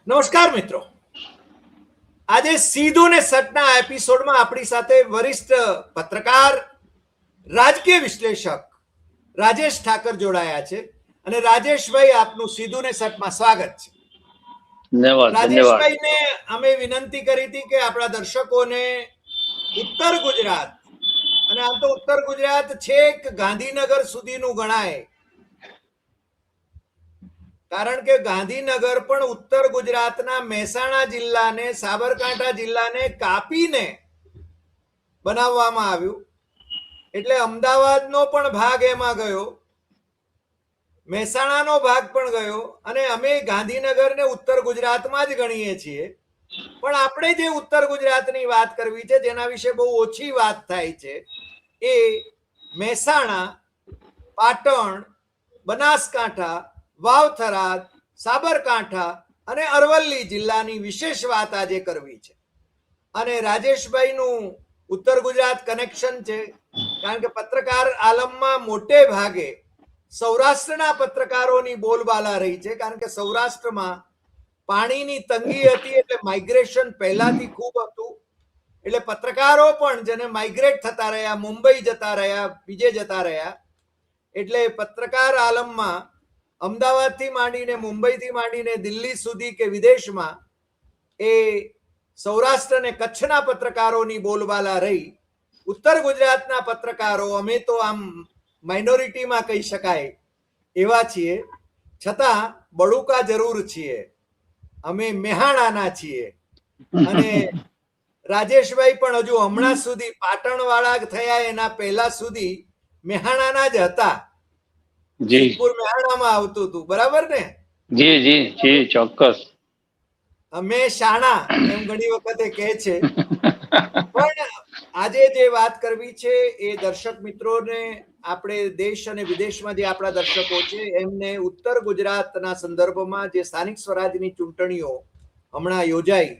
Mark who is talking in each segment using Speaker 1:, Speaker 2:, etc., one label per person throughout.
Speaker 1: નમસ્કાર મિત્રો, આજે સીધું ને સટના એપિસોડમાં આપણી સાથે વરિષ્ઠ પત્રકાર, રાજકીય વિશ્લેષક રાજેશ ઠાકર જોડાયા છે. અને રાજેશભાઈ, આપનું સીધું ને સટમાં સ્વાગત છે. રાજેશભાઈને અમે વિનંતી કરી હતી કે આપણા દર્શકોને ઉત્તર ગુજરાત, અને આમ તો ઉત્તર ગુજરાત છેક ગાંધીનગર સુધીનું ગણાય, કારણ કે ગાંધીનગર પણ ઉત્તર ગુજરાતના મહેસાણા જિલ્લાને, સાબરકાંઠા જિલ્લાને કાપીને બનાવવામાં આવ્યું. એટલે અમદાવાદનો પણ ભાગ એમાં ગયો, મહેસાણાનો ભાગ પણ ગયો, અને અમે ગાંધીનગરને ઉત્તર ગુજરાતમાં જ ગણીએ છીએ. પણ આપણે જે ઉત્તર ગુજરાતની વાત કરવી છે, જેના વિશે બહુ ઓછી વાત થાય છે, એ મહેસાણા, પાટણ, બનાસકાંઠા, વાવ-થરાદ, સાબરકાંઠા અને અરવલ્લી જિલ્લાની વિશેષ વાત આજે કરવી છે. અને રાજેશભાઈનું ઉત્તર ગુજરાત કનેક્શન છે, કારણ કે પત્રકાર આલમમાં મોટે ભાગે સૌરાષ્ટ્રના પત્રકારોની બોલબાલા રહી છે, કારણ કે સૌરાષ્ટ્રમાં પાણીની તંગી હતી, એટલે માઇગ્રેશન પહેલાથી ખૂબ હતું. એટલે પત્રકારો પણ જેને માઇગ્રેટ થતા રહ્યા, મુંબઈ જતા રહ્યા, બીજે જતા રહ્યા. એટલે પત્રકાર આલમમાં અમદાવાદથી માંડીને, મુંબઈથી માંડીને દિલ્હી સુધી કે વિદેશમાં એ સૌરાષ્ટ્ર અને કચ્છના પત્રકારોની બોલબાલા રહી. ઉત્તર ગુજરાતના પત્રકારો, અમે તો આમ માઇનોરિટીમાં કહી શકાય એવા છીએ, છતાં બળુકા જરૂર છીએ. અમે મેહાણાના છીએ. અને રાજેશભાઈ પણ હજુ હમણાં સુધી પાટણવાળા થયા એના પહેલા સુધી મેહાણાના જ હતા. સિદ્ધપુર મેહાણામાં આવતું હતું, બરાબર ને?
Speaker 2: જી જી જી, ચોક્કસ.
Speaker 1: અમે શાણા એમ ઘણી વખતે કહે છે. પણ આજે જે વાત કરવી છે એ દર્શક મિત્રોને, આપણે દેશ અને વિદેશમાં જે આપણા દર્શકો છે એમને ઉત્તર ગુજરાતના સંદર્ભમાં જે સ્થાનિક સ્વરાજની ચૂંટણીઓ હમણાં યોજાઈ,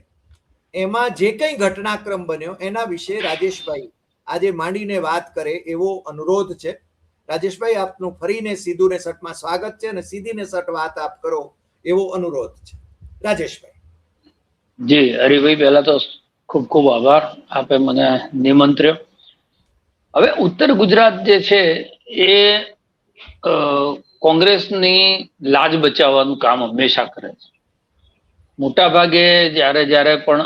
Speaker 1: એમાં જે કંઈ ઘટનાક્રમ બન્યો એના વિશે રાજેશભાઈ આજે માંડીને વાત કરે એવો અનુરોધ છે. રાજેશભાઈ, આપનું ફરીને સીધું ને સટમાં સ્વાગત છે, અને સીધી ને સટ વાત આપ કરો એવો અનુરોધ છે. રાજેશભાઈ.
Speaker 2: જી હરિભાઈ, પહેલા તો ખૂબ ખૂબ આભાર, આપે મને નિમંત્ર્યો. હવે ઉત્તર ગુજરાત જે છે એ કોંગ્રેસની લાજ બચાવવાનું કામ હંમેશા કરે છે. મોટા ભાગે જ્યારે પણ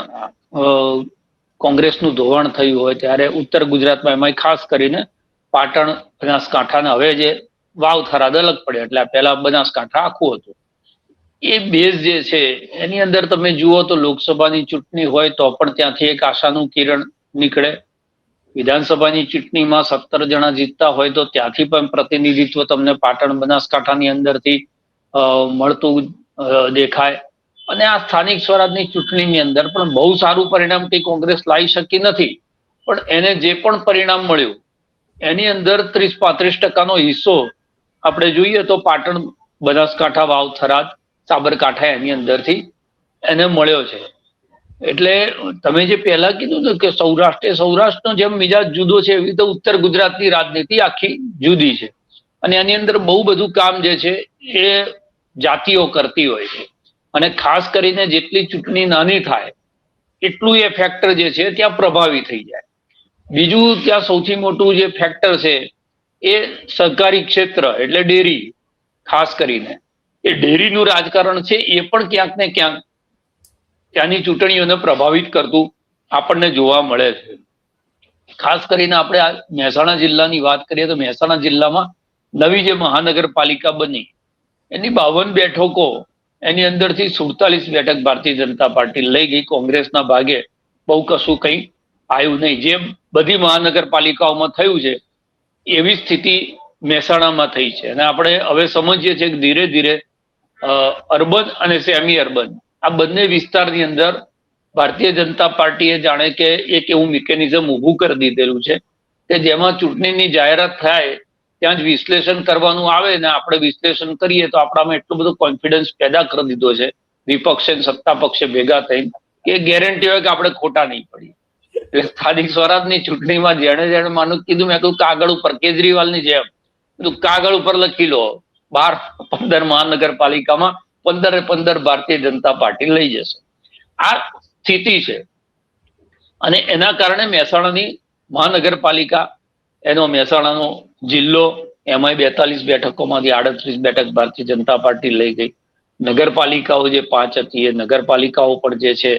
Speaker 2: કોંગ્રેસનું ધોવાણ થયું હોય ત્યારે ઉત્તર ગુજરાતમાં, એમાં ખાસ કરીને પાટણ, બનાસકાંઠા, ને હવે જે વાવ-થરાદ અલગ પડે, એટલે પહેલા બનાસકાંઠા આખું હતું. એ બેઝ જે છે એની અંદર તમે જુઓ તો લોકસભાની ચૂંટણી હોય તો પણ ત્યાંથી એક આશાનું કિરણ નીકળે. વિધાનસભાની ચૂંટણીમાં 17 જણા જીતતા હોય તો ત્યાંથી પણ પ્રતિનિધિત્વ તમને પાટણ, બનાસકાંઠાની અંદરથી મળતું દેખાય. અને આ સ્થાનિક સ્વરાજની ચૂંટણીની અંદર પણ બહુ સારું પરિણામ કઈ કોંગ્રેસ લાવી શકી નથી, પણ એને જે પણ પરિણામ મળ્યું એની અંદર 30-35% હિસ્સો આપણે જોઈએ તો પાટણ, બનાસકાંઠા, વાવ-થરાદ, સાબરકાંઠા એની અંદરથી એને મળ્યો છે. એટલે તમે જે પહેલા કીધું ને કે સૌરાષ્ટ્રનો જેમ મિજાજ જુદો છે, એવી રીતે ઉત્તર ગુજરાતની રાજનીતિ આખી જુદી છે. અને એની અંદર બહુ બધું કામ જે છે એ જાતિઓ કરતી હોય છે. અને ખાસ કરીને જેટલી ચૂંટણી નાની થાય એટલું એ ફેક્ટર જે છે ત્યાં પ્રભાવી થઈ જાય. બીજું, ત્યાં સૌથી મોટું જે ફેક્ટર છે એ સહકારી ક્ષેત્ર, એટલે ડેરી. ખાસ કરીને એ ડેરીનું રાજકારણ છે, એ પણ ક્યાંક ને ક્યાંક ત્યાંની ચૂંટણીઓને પ્રભાવિત કરતું આપણને જોવા મળે છે. ખાસ કરીને આપણે મહેસાણા જિલ્લાની વાત કરીએ તો મહેસાણા જિલ્લામાં નવી જે મહાનગરપાલિકા બની એની 52 બેઠકો, એની અંદરથી 47 બેઠક ભારતીય જનતા પાર્ટી લઈ ગઈ. કોંગ્રેસના ભાગે બહુ કશું કંઈ આવ્યું નહીં. જે બધી મહાનગરપાલિકાઓમાં થયું છે એવી સ્થિતિ મહેસાણામાં થઈ છે. અને આપણે હવે સમજીએ છીએ કે ધીરે ધીરે અર્બન અને સેમી અર્બન આ બંને વિસ્તારની અંદર ભારતીય જનતા પાર્ટીએ જાણે કે એક એવું મિકેનિઝમ ઊભું કરી દીધેલું છે કે જેમાં ચૂંટણીની જાહેરાત થાય ત્યાં જ વિશ્લેષણ કરવાનું આવે, ને આપણે વિશ્લેષણ કરીએ તો આપણામાં એટલો બધો કોન્ફિડન્સ પેદા કરી દીધો છે વિપક્ષે સત્તા પક્ષે ભેગા થઈને કે ગેરંટી હોય કે આપણે ખોટા નહીં પડીએ. એટલે સ્થાનિક સ્વરાજની ચૂંટણીમાં જેણે માનું કીધું, મેં કહ્યું કાગળ ઉપર, કેજરીવાલની જેમ કાગળ ઉપર લખી લો 12-15 મહાનગરપાલિકામાં 15 ભારતીય જનતા પાર્ટી લઈ જશે. આ સ્થિતિ છે અને એના કારણે મહેસાણાની મહાનગરપાલિકા, એનો મહેસાણાનો જિલ્લો, એમાં 42 બેઠકોમાંથી 38 બેઠક ભારતીય જનતા પાર્ટી લઈ ગઈ. નગરપાલિકાઓ જે 5 હતી એ નગરપાલિકાઓ પણ જે છે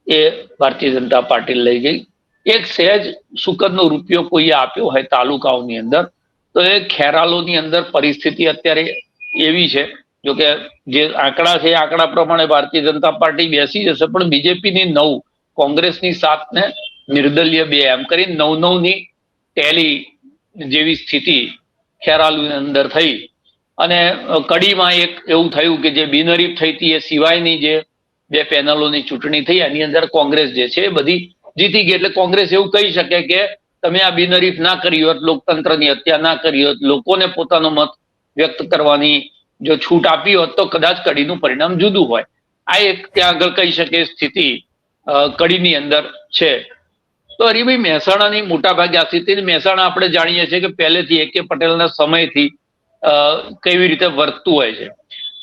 Speaker 2: એ ભારતીય જનતા પાર્ટી લઈ ગઈ. એક સહેજ સુકતનો રૂપિયો કોઈએ આપ્યો હોય તાલુકાઓની અંદર, તો એ ખેરાલુની અંદર પરિસ્થિતિ અત્યારે એવી છે, જો કે જે આંકડા છે એ આંકડા પ્રમાણે ભારતીય જનતા પાર્ટી બેસી જશે, પણ બીજેપીની 9, કોંગ્રેસની 7 ને નિર્દલીય 2 એમ કરી 9-9ની ટેલી જેવી સ્થિતિ ખેરાલુની અંદર થઈ. અને કડીમાં એક એવું થયું કે જે બિનહરીફ થઈ હતી એ સિવાયની જે 2 પેનલોની ચૂંટણી થઈ એની અંદર કોંગ્રેસ જે છે એ બધી જીતી ગઈ. એટલે કોંગ્રેસ એવું કહી શકે કે તમે આ બિનહરીફ ના કરી હોત, લોકતંત્રની હત્યા ના કરી હોત, લોકોને પોતાનો મત વ્યક્ત કરવાની જો છૂટ આપી હોત તો કદાચ કડીનું પરિણામ જુદું હોય. આ એક ત્યાં આગળ કહી શકે સ્થિતિ કડીની અંદર છે. તો હરિભાઈ, મહેસાણાની મોટાભાગે આ સ્થિતિ, મહેસાણા આપણે જાણીએ છીએ કે પહેલેથી A.K. પટેલના સમયથી કેવી રીતે વર્તતું હોય છે,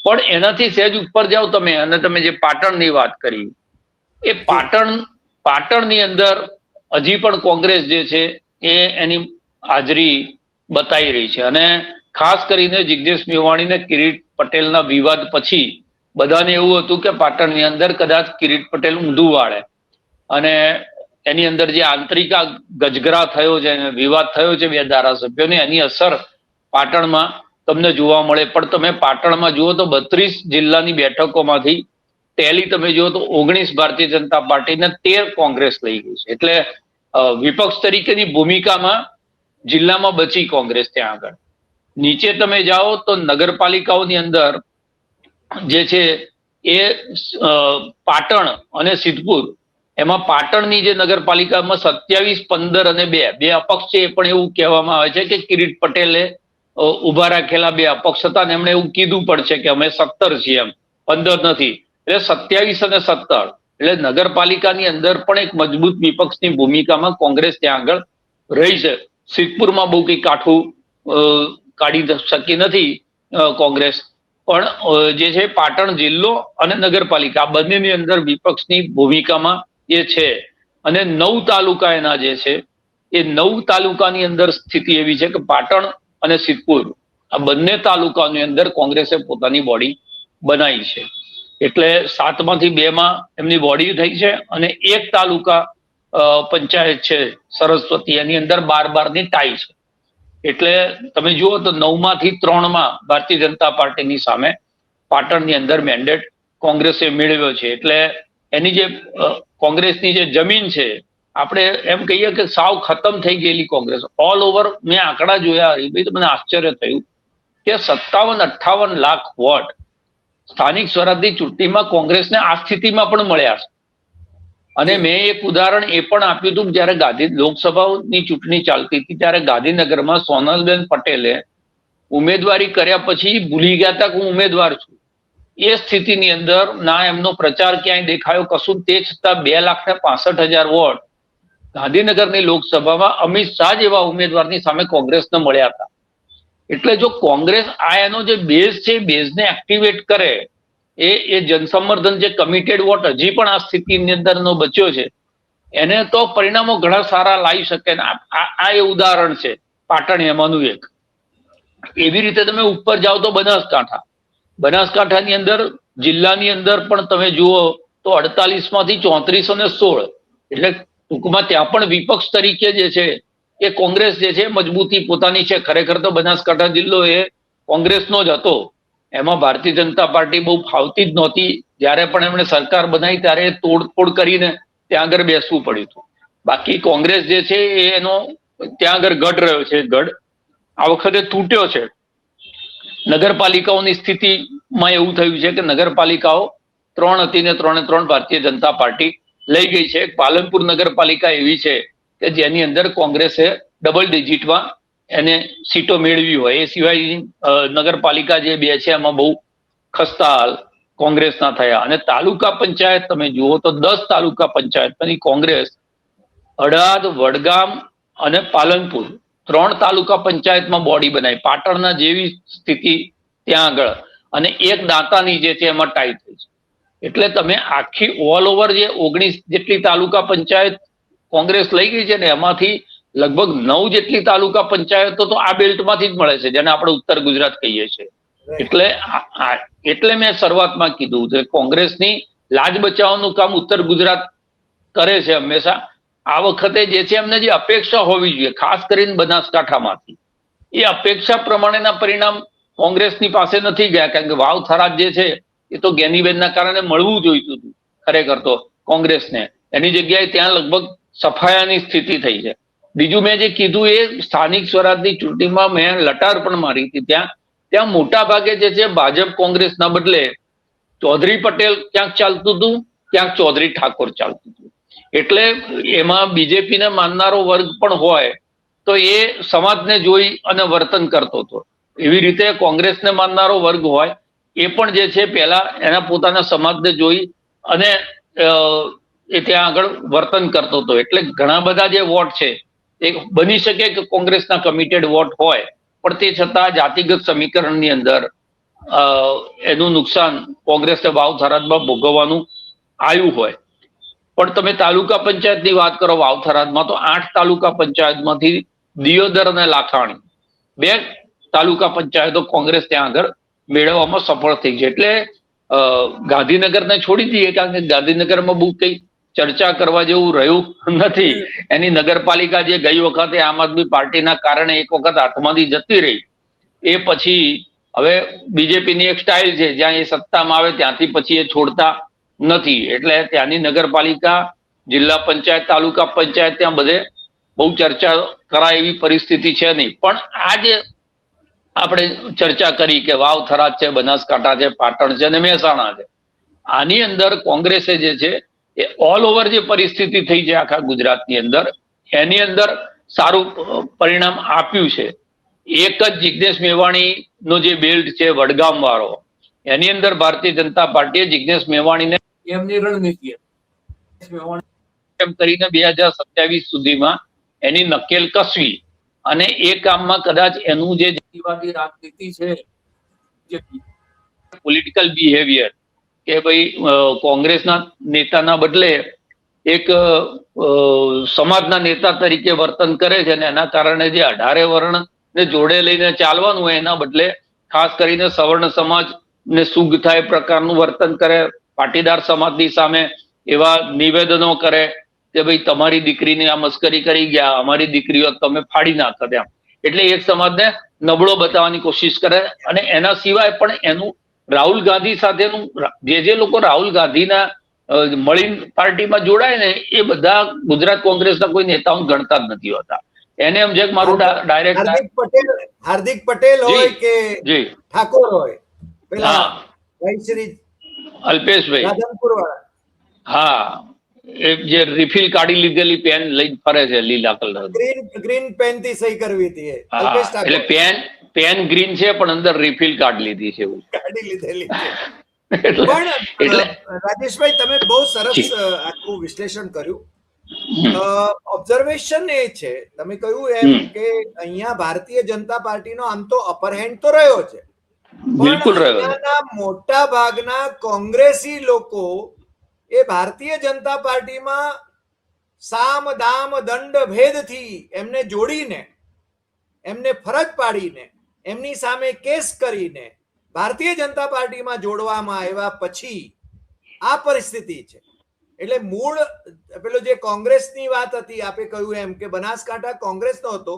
Speaker 2: પણ એનાથી સહેજ ઉપર જાઓ તમે અને તમે જે પાટણની વાત કરી, એ પાટણની અંદર હજી પણ કોંગ્રેસ જે છે એ એની હાજરી બતાવી રહી છે. અને ખાસ કરીને જિજ્ઞેશ મેવાણીને કિરીટ પટેલના વિવાદ પછી બધાને એવું હતું કે પાટણની અંદર કદાચ કિરીટ પટેલ ઊંધું વાળે, અને એની અંદર જે આંતરિક ગજગરા થયો છે, વિવાદ થયો છે 2 ધારાસભ્યોને, એની અસર પાટણમાં તમને જોવા મળે. પણ તમે પાટણમાં જુઓ તો 32 જિલ્લાની બેઠકોમાંથી ટેલી તમે જુઓ તો 19 ભારતીય જનતા પાર્ટીને 13 કોંગ્રેસ લઈ ગઈ છે. એટલે વિપક્ષ તરીકેની ભૂમિકામાં જિલ્લામાં બચી કોંગ્રેસ. ત્યાં આગળ નીચે તમે જાઓ તો નગરપાલિકાઓની અંદર જે છે એ પાટણ અને સિદ્ધપુર, એમાં પાટણની જે નગરપાલિકામાં 27, 15 અને 2 અપક્ષ છે. એ પણ એવું કહેવામાં આવે છે કે કિરીટ પટેલે ઉભા રાખેલા 2 અપક્ષ હતા અને એમણે એવું કીધું પણ છે કે અમે 17 છીએ, એમ 15 નથી. એટલે 27 અને 17, એટલે નગરપાલિકાની અંદર પણ એક મજબૂત વિપક્ષની ભૂમિકામાં કોંગ્રેસ ત્યાં આગળ રહી છે. સિદ્ધપુરમાં બહુ કઈ કાઠું કાઢી શકી નથી કોંગ્રેસ, પણ જે છે પાટણ જિલ્લો અને નગરપાલિકા બંનેની અંદર વિપક્ષની ભૂમિકામાં એ છે. અને 9 તાલુકા એના જે છે એ 9 તાલુકાની અંદર સ્થિતિ એવી છે કે પાટણ અને સિદ્ધપુર આ બંને તાલુકાની અંદર કોંગ્રેસે પોતાની બોડી બનાવી છે. એટલે 7માંથી 2માં એમની બોડી થઈ છે, અને 1 તાલુકા પંચાયત છે સરસ્વતી, એની અંદર 12-12ની ટાઈ છે. એટલે તમે જુઓ તો 9માંથી 3માં ભારતીય જનતા પાર્ટીની સામે પાટણની અંદર મેન્ડેટ કોંગ્રેસે મેળવ્યો છે. એટલે એની જે કોંગ્રેસની જે જમીન છે, આપણે એમ કહીએ કે સાવ ખતમ થઈ ગયેલી કોંગ્રેસ. ઓલ ઓવર મેં આંકડા જોયા ભાઈ, તો મને આશ્ચર્ય થયું કે 57-58 લાખ વોટ સ્થાનિક સ્વરાજની ચૂંટણીમાં કોંગ્રેસને આ સ્થિતિમાં પણ મળ્યા છે. અને મેં એક ઉદાહરણ એ પણ આપ્યું હતું, જયારે ગાંધી લોકસભાની ચૂંટણી ચાલતી હતી ત્યારે ગાંધીનગરમાં સોનલબેન પટેલે ઉમેદવારી કર્યા પછી ભૂલી ગયા હતા કે હું ઉમેદવાર છું. એ સ્થિતિની અંદર ના એમનો પ્રચાર ક્યાંય દેખાયો, કશું. તે છતાં 2,65,000 વોટ ગાંધીનગરની લોકસભામાં અમિત શાહ જેવા ઉમેદવારની સામે કોંગ્રેસને મળ્યા હતા. એટલે જો કોંગ્રેસ આ એનો જે બેઝ છે, બેઝને એક્ટિવેટ કરે, એ જનસંવર્ધન જે કમિટેડ વોટ હજી પણ આ સ્થિતિની અંદરનો બચ્યો છે, એને તો પરિણામો ઘણા સારા લાવી શકે. આ એ ઉદાહરણ છે પાટણ એમાંનું એક. એવી રીતે તમે ઉપર જાઓ તો બનાસકાંઠાની અંદર જિલ્લાની અંદર પણ તમે જુઓ તો 48માંથી 3416, એટલે ટૂંકમાં ત્યાં પણ વિપક્ષ તરીકે જે છે એ કોંગ્રેસ જે છે મજબૂતી પોતાની છે. ખરેખર તો બનાસકાંઠા જિલ્લો એ કોંગ્રેસનો જ હતો, એમાં ભારતીય જનતા પાર્ટી બહુ ફાવતી જ નહોતી. જ્યારે પણ એમણે સરકાર બનાવી ત્યારે તોડફોડ કરીને ત્યાં આગળ બેસવું પડ્યું હતું. બાકી કોંગ્રેસ જે છે એનો ત્યાં આગળ ગઢ રહ્યો છે. ગઢ આ વખતે તૂટ્યો છે. નગરપાલિકાઓની સ્થિતિમાં એવું થયું છે કે નગરપાલિકાઓ 3 હતી ને 3 ભારતીય જનતા પાર્ટી લઈ ગઈ છે. પાલનપુર નગરપાલિકા એવી છે કે જેની અંદર કોંગ્રેસે ડબલ ડિજિટમાં એને સીટો મેળવી હોય. એ સિવાય નગરપાલિકા જે 2 છે એમાં બહુ ખસ્તા હાલ કોંગ્રેસના થયા. અને તાલુકા પંચાયત તમે જુઓ તો 10 તાલુકા પંચાયતની કોંગ્રેસ અડાદ, વડગામ અને પાલનપુર 3 તાલુકા પંચાયતમાં બોડી બનાવી. પાટણના જેવી સ્થિતિ ત્યાં આગળ. અને એક દાંતાની જે છે એમાં ટાઈ થઈ છે. એટલે તમે આખી ઓલ ઓવર જે 19 જેટલી તાલુકા પંચાયત કોંગ્રેસ લઈ ગઈ છે ને એમાંથી લગભગ 9 જેટલી તાલુકા પંચાયતો તો આ બેલ્ટમાંથી જ મળે છે, જેને આપણે ઉત્તર ગુજરાત કહીએ છીએ. એટલે મેં શરૂઆતમાં કીધું કે કોંગ્રેસની લાજ બચાવવાનું કામ ઉત્તર ગુજરાત કરે છે હંમેશા. આ વખતે જે છે એમને જે અપેક્ષા હોવી જોઈએ, ખાસ કરીને બનાસકાંઠામાંથી, એ અપેક્ષા પ્રમાણેના પરિણામ કોંગ્રેસની પાસે નથી ગયા. કારણ કે વાવ થરાદ જે છે એ તો ગેનીબેનના કારણે મળવું જોઈતું હતું ખરેખર તો કોંગ્રેસને. એની જગ્યાએ ત્યાં લગભગ સફાયાની સ્થિતિ થઈ છે. બીજું મેં જે કીધું એ સ્થાનિક સ્વરાજની ચૂંટણીમાં મેં લટાર પણ મારી હતી. ત્યાં મોટા ભાગે જે છે ભાજપ કોંગ્રેસના બદલે ચૌધરી પટેલ ક્યાંક ચાલતું હતું, ક્યાંક ચૌધરી ઠાકોર ચાલતું હતું. એટલે એમાં બીજેપીને માનનારો વર્ગ પણ હોય તો એ સમાજને જોઈ અને વર્તન કરતો હતો. એવી રીતે કોંગ્રેસને માનનારો વર્ગ હોય એ પણ જે છે પહેલા એના પોતાના સમાજને જોઈ અને એ ત્યાં આગળ વર્તન કરતો હતો. એટલે ઘણા બધા જે વોટ છે એ બની શકે કે કોંગ્રેસના કમિટેડ વોટ હોય, પણ તે છતાં જાતિગત સમીકરણની અંદર એનું નુકસાન કોંગ્રેસને વાવ થરાદમાં ભોગવવાનું આવ્યું હોય. પણ તમે તાલુકા પંચાયતની વાત કરો વાવ થરાદમાં, તો 8 તાલુકા પંચાયતમાંથી દિયોદર અને લાખાણી 2 તાલુકા પંચાયતો કોંગ્રેસ ત્યાં આગળ મેળવવામાં સફળ થઈ છે. એટલે ગાંધીનગરને છોડી દઈએ, કારણ કે ગાંધીનગરમાં બહુ કઈ ચર્ચા કરવા જેવું રહ્યું નથી. એની નગરપાલિકા જે ગઈ વખતે આમ આદમી પાર્ટીના કારણે એક વખત હાથમાંથી જતી રહી, એ પછી હવે બીજેપીની એક સ્ટાઇલ છે, જ્યાં એ સત્તામાં આવે ત્યાંથી પછી એ છોડતા નથી. એટલે ત્યાંની નગરપાલિકા, જિલ્લા પંચાયત, તાલુકા પંચાયત ત્યાં બધે બહુ ચર્ચા કરાય એવી પરિસ્થિતિ છે નહીં. પણ આ જે આપણે ચર્ચા કરી કે વાવ થરાદ છે, બનાસકાંઠા છે, પાટણ છે અને મહેસાણા છે, આની અંદર કોંગ્રેસે જે છે એ ઓલ ઓવર જે પરિસ્થિતિ થઈ છે આખા ગુજરાતની અંદર, એની અંદર સારું પરિણામ આપ્યું છે. એક જ જિજ્ઞેશ મેવાણી નો જે બેલ્ટ છે વડગામ વાળો, એની અંદર ભારતીય જનતા પાર્ટીએ જિજ્ઞેશ મેવાણીને એમની રણનીતિ એમ કરીને 2027 સુધીમાં એની નકેલ કસવી અને એ કામમાં કદાચ એનું જે જાતિવાદી રાજનીતિ છે, જે પોલિટિકલ બિહેવિયર કે ભાઈ કોંગ્રેસના નેતાના બદલે એક સમાજના નેતા તરીકે વર્તન કરે છે, અને એના કારણે જે 18 વર્ણને જોડે લઈને ચાલવાનું હોય એના બદલે ખાસ કરીને સવર્ણ સમાજને સુગ થાય પ્રકારનું વર્તન કરે, પાટીદાર સમાજની સામે એવા નિવેદનો કરે કે ભાઈ તમારી દીકરીને આ મસ્કરી કરી ગયા, અમારી દીકરીઓ તમે ફાડી નાખત એમ. એટલે એક સમાજને નબળો બતાવવાની કોશિશ કરે. અને એના સિવાય પણ એનું રાહુલ ગાંધી સાથેનું જે લોકો રાહુલ ગાંધીના મળીને પાર્ટીમાં જોડાય ને, એ બધા ગુજરાત કોંગ્રેસના કોઈ નેતાઓ ગણતા જ નથી હોતા. એને એમ છે કે મારું ડાયરેક્ટ
Speaker 1: હાર્દિક પટેલ હોય કે ઠાકોર હોય, પેલા શ્રી
Speaker 2: અલ્પેશભાઈ
Speaker 1: રાધનપુર વાળા,
Speaker 2: હા, એ જે રિફિલ કાઢી લીધેલી પેન લઈને ફરે છે લીલા કલર,
Speaker 1: ગ્રીન પેન થી સહી કરવી હતી.
Speaker 2: એટલે પેન ગ્રીન છે પણ અંદર રિફિલ કાઢી લીધી છે, એવું
Speaker 1: કાઢી લીધેલી છે. પણ રાજેશભાઈ, તમે બહુ સરસ આખું વિશ્લેષણ કર્યું. ઓબ્ઝર્વેશન એ છે, તમે કહ્યું એમ કે અહીંયા ભારતીય જનતા પાર્ટીનો આમ તો અપર હેન્ડ તો રહ્યો છે, પણ મોટા ભાગના કોંગ્રેસી લોકો એ ભારતીય જનતા પાર્ટીમાં સામ દામ દંડ ભેદથી એમને જોડીને, એમને ફરજ પાડીને, એમની સામે કેસ કરીને ભારતીય જનતા પાર્ટીમાં જોડવામાં આવ્યા પછી આ પરિસ્થિતિ છે. એટલે મૂળ પેલો જે કોંગ્રેસની વાત હતી, આપે કહ્યું એમ કે બનાસકાંઠા કોંગ્રેસનો હતો,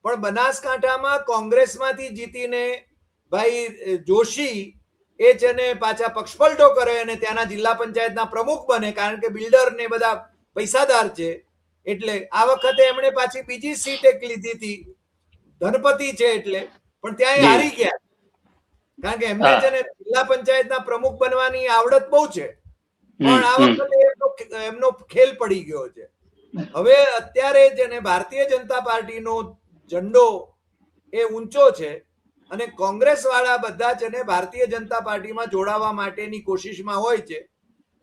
Speaker 1: પણ બનાસકાંઠામાં કોંગ્રેસમાંથી જીતીને ભાઈ જોશી એ છે ને પાછા પક્ષપલટો કરે અને ત્યાંના જિલ્લા પંચાયતના પ્રમુખ બને, કારણ કે બિલ્ડર ને બધા પૈસાદાર છે. એટલે આ વખતે એમણે પાછી બીજી સીટ એક લીધી હતી, ધનપતિ છે એટલે, પણ ત્યાં હારી ગયા, કારણ કે એમને છે ને જિલ્લા પંચાયતના પ્રમુખ બનવાની આવડત બહુ છે, પણ આ વખતે એમનો ખેલ પડી ગયો છે. હવે અત્યારે છે ને ભારતીય જનતા પાર્ટીનો ઝંડો એ ઊંચો છે અને કોંગ્રેસ વાળા બધા છે ને ભારતીય જનતા પાર્ટીમાં જોડાવા માટેની કોશિશમાં હોય છે.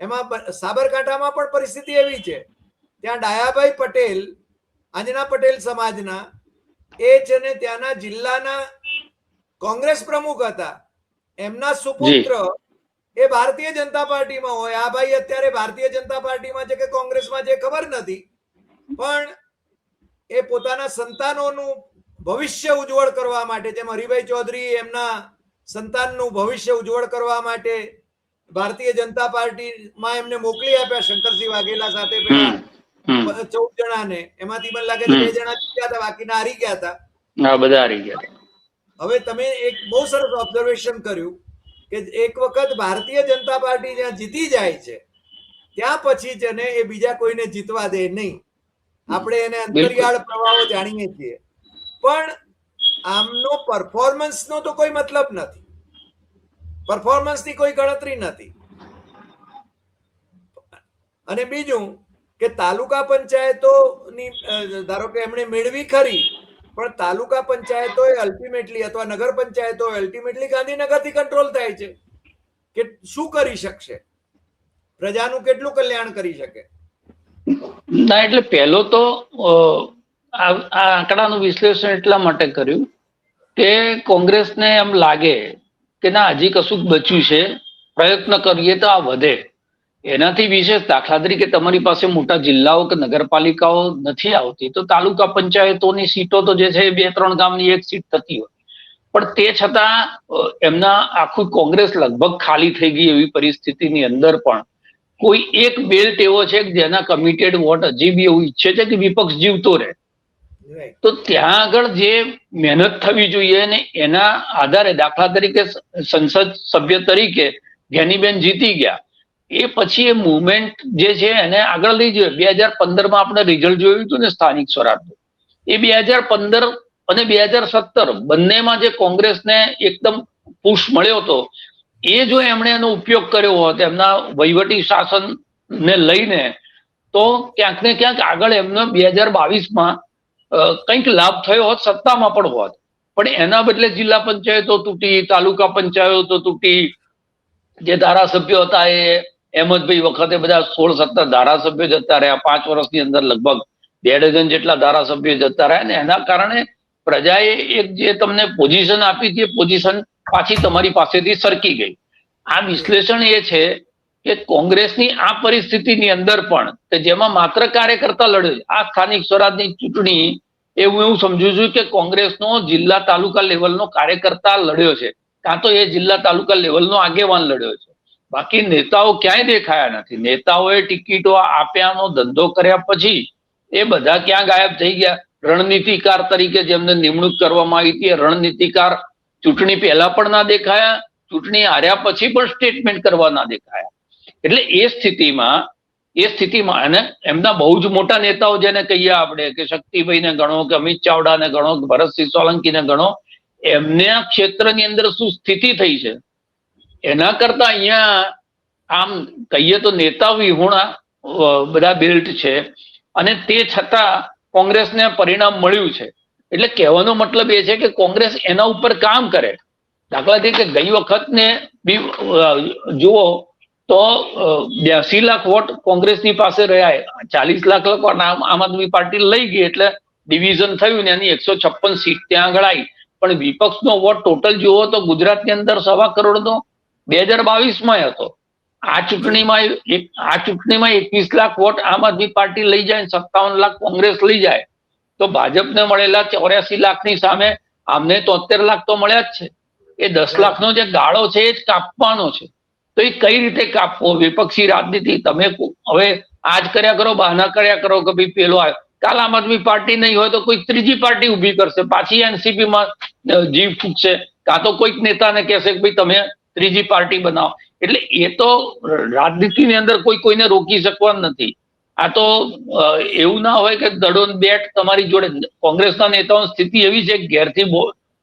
Speaker 1: એમાં સાબરકાંઠામાં પણ પરિસ્થિતિ એવી છે, ત્યાં ડાયાભાઈ પટેલ, આંજણા પટેલ સમાજના, એ છે ને ત્યાંના જિલ્લાના કોંગ્રેસ પ્રમુખ હતા, એમના સુપુત્ર એ ભારતીય જનતા પાર્ટીમાં હોય. આ ભાઈ અત્યારે ભારતીય જનતા પાર્ટીમાં છે કે કોંગ્રેસમાં છે ખબર નથી, પણ એ પોતાના સંતાનોનું ભવિષ્ય ઉજ્જવળ કરવા માટે, જેમ હરિભાઈ ચૌધરી એમના સંતાનનું ભવિષ્ય ઉજ્જવળ કરવા માટે ભારતીય જનતા પાર્ટીમાં એમને મોકલી આપ્યા શંકરસિંહ વાઘેલા સાથે પેલા 14 જણાને. એમાંથી મને લાગે છે 2 જણા જીત્યા હતા, બાકીના હારી ગયા હતા.
Speaker 2: હા, બધા હારી ગયા.
Speaker 1: હવે તમે એક બહુ સરસ ઓબ્ઝર્વેશન કર્યું કે એક વખત ભારતીય જનતા પાર્ટી જ્યાં જીતી જાય છે ત્યાં પછી જ એને એ બીજા કોઈને જીતવા દે નહીં. આપણે એને અંતરિયાળ પ્રવાહો જાણીએ છીએ, પણ આમનો પરફોર્મન્સનો તો કોઈ મતલબ નથી, પરફોર્મન્સની કોઈ ગણતરી નથી. અને બીજું કે તાલુકા પંચાયતોની ધારો કે એમણે મેળવી ખરી, પણ તાલુકા પંચાયતો અલ્ટિમેટલી અથવા નગર પંચાયતો અલ્ટિમેટલી ગાંધીનગરથી કંટ્રોલ થાય છે. કે શું કરી શકશે, પ્રજાનું કેટલું કલ્યાણ કરી શકે?
Speaker 2: ના, એટલે પહેલો તો આ આંકડાનું વિશ્લેષણ એટલા માટે કર્યું કે કોંગ્રેસને એમ લાગે કે ના, હજી કશું બચ્યું છે, પ્રયત્ન કરીએ તો આ વધે. એનાથી વિશેષ દાખલા તરીકે તમારી પાસે મોટા જિલ્લાઓ કે નગરપાલિકાઓ નથી આવતી, તો તાલુકા પંચાયતોની સીટો તો જે છે 2-3 ગામની એક સીટ થતી હોય, પણ તે છતાં એમના આખું કોંગ્રેસ લગભગ ખાલી થઈ ગઈ એવી પરિસ્થિતિની અંદર પણ કોઈ એક બેલ્ટ એવો છે કે જેના કમિટેડ વોટ હજી બી એવું ઈચ્છે છે કે વિપક્ષ જીવતો રહે. તો ત્યાં આગળ જે મહેનત થવી જોઈએ ને એના આધારે, દાખલા તરીકે સંસદ સભ્ય તરીકે જ્ઞાનીબેન જીતી ગયા, એ પછી એ મુવમેન્ટ જે છે એને આગળ લઈ જોઈએ. 2015 આપણે રિઝલ્ટ જોયું હતું ને સ્થાનિક સ્વરાજનું, એ 2015 અને 2017 બંનેમાં જે કોંગ્રેસને એકદમ પુશ મળ્યો હતો, એ જો એમણે એનો ઉપયોગ કર્યો હોત એમના વહીવટી શાસનને લઈને, તો ક્યાંક ને ક્યાંક આગળ એમનો 2022માં કંઈક લાભ થયો હોત, સત્તામાં પણ હોત. પણ એના બદલે જિલ્લા પંચાયતો તૂટી, તાલુકા પંચાયતો તૂટી, જે ધારાસભ્યો હતા એ અહેમદભાઈ વખતે બધા 16-17 ધારાસભ્યો જતા રહ્યા. 5 વર્ષની અંદર લગભગ 2 ડઝન જેટલા ધારાસભ્યો જતા રહ્યા, ને એના કારણે પ્રજાએ એક જે તમને પોઝિશન આપી હતી, પોઝિશન પાછી તમારી પાસેથી સરકી ગઈ. આ વિશ્લેષણ એ છે કે કોંગ્રેસની આ પરિસ્થિતિની અંદર પણ, કે જેમાં માત્ર કાર્યકર્તા લડ્યો, આ સ્થાનિક સ્વરાજની ચૂંટણી એવું સમજુ છું કે કોંગ્રેસનો જિલ્લા તાલુકા લેવલનો કાર્યકર્તા લડ્યો છે, કાં તો એ જિલ્લા તાલુકા લેવલનો આગેવાન લડ્યો છે. બાકી નેતાઓ ક્યાંય દેખાયા નથી. નેતાઓએ ટિકિટો આપ્યાનો ધંધો કર્યા પછી એ બધા ક્યાં ગાયબ થઈ ગયા? રણનીતિકાર તરીકે જેમને નિમણૂક કરવામાં આવી હતી, રણનીતિકાર ચૂંટણી પહેલા પણ ના દેખાયા, ચૂંટણી હાર્યા પછી પણ સ્ટેટમેન્ટ કરવા ના દેખાયા. એટલે એ સ્થિતિમાં અને એમના બહુ જ મોટા નેતાઓ જેને કહીએ આપણે, કે શક્તિભાઈને ગણો, કે અમિત ચાવડાને ગણો, કે ભરતસિંહ સોલંકીને ગણો, એમના ક્ષેત્રની અંદર શું સ્થિતિ થઈ છે, એના કરતા અહીંયા આમ કહીએ તો નેતા વિહોણા બધા બિલ્ટ છે, અને તે છતાં કોંગ્રેસને પરિણામ મળ્યું છે. એટલે કહેવાનો મતલબ એ છે કે કોંગ્રેસ એના ઉપર કામ કરે. દાખલા તરીકે ગઈ વખતને બી જુઓ તો 82 લાખ વોટ કોંગ્રેસની પાસે રહ્યા, 40 લાખ આમ આદમી પાર્ટી લઈ ગઈ, એટલે ડિવિઝન થયું ને એની 156 સીટ ત્યાં આગળ આવી. પણ વિપક્ષનો વોટ ટોટલ જુઓ તો ગુજરાતની અંદર 1.25 કરોડનો 2022માં હતો. આ ચૂંટણીમાં 21 લાખ વોટ આમ આદમી પાર્ટી લઈ જાય, 57 લાખ કોંગ્રેસ લઈ જાય, તો ભાજપને મળેલા 84 લાખની સામે આમને 73 લાખ તો મળ્યા જ છે. એ 10 લાખનો જે ગાળો છે એ જ કાપવાનો છે. તો એ કઈ રીતે કાપવો? વિપક્ષી રાજનીતિ તમે હવે આજ કર્યા કરો, બહાના કર્યા કરો કે ભાઈ પેલો આવ્યો, કાલ આમ આદમી પાર્ટી નહીં હોય તો કોઈ ત્રીજી પાર્ટી ઉભી કરશે, પાછી એનસીપીમાં જીવ ફૂટશે, કાં તો કોઈક નેતાને કહેશે કે ભાઈ તમે ત્રીજી પાર્ટી બનાવો. એટલે એ તો રાજનીતિની અંદર કોઈને રોકી શકવાનું નથી. આ તો એવું ના હોય કે દડો બેટ તમારી જોડે. કોંગ્રેસના નેતાઓની સ્થિતિ એવી છે કે ઘેરથી